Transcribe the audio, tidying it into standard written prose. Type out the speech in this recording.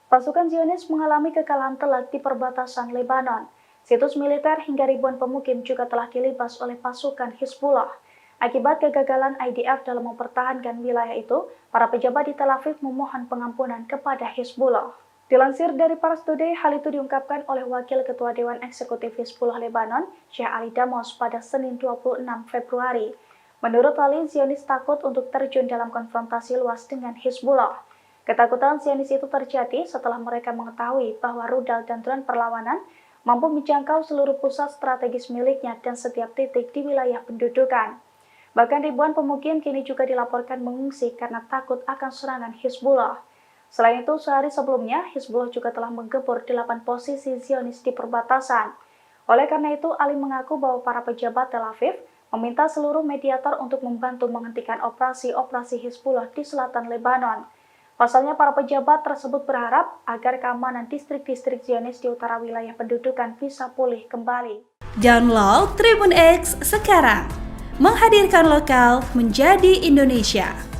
Pasukan Zionis mengalami kekalahan telak di perbatasan Lebanon. Situs militer hingga ribuan pemukim juga telah dilibas oleh pasukan Hizbullah. Akibat kegagalan IDF dalam mempertahankan wilayah itu, para pejabat di Tel Aviv memohon pengampunan kepada Hizbullah. Dilansir dari Pars Today, hal itu diungkapkan oleh Wakil Ketua Dewan Eksekutif Hizbullah Lebanon, Syekh Ali Damos pada Senin 26 Februari. Menurut Ali, Zionis takut untuk terjun dalam konfrontasi luas dengan Hizbullah. Ketakutan Zionis itu terjadi setelah mereka mengetahui bahwa rudal dan drone perlawanan mampu menjangkau seluruh pusat strategis miliknya dan setiap titik di wilayah pendudukan. Bahkan ribuan pemukim kini juga dilaporkan mengungsi karena takut akan serangan Hizbullah. Selain itu, sehari sebelumnya, Hizbullah juga telah menggempur 8 posisi Zionis di perbatasan. Oleh karena itu, Ali mengaku bahwa para pejabat Tel Aviv meminta seluruh mediator untuk membantu menghentikan operasi-operasi Hizbullah di selatan Lebanon. Pasalnya, para pejabat tersebut berharap agar keamanan distrik-distrik Zionis di utara wilayah pendudukan bisa pulih kembali. Download Tribun X sekarang, menghadirkan lokal menjadi Indonesia.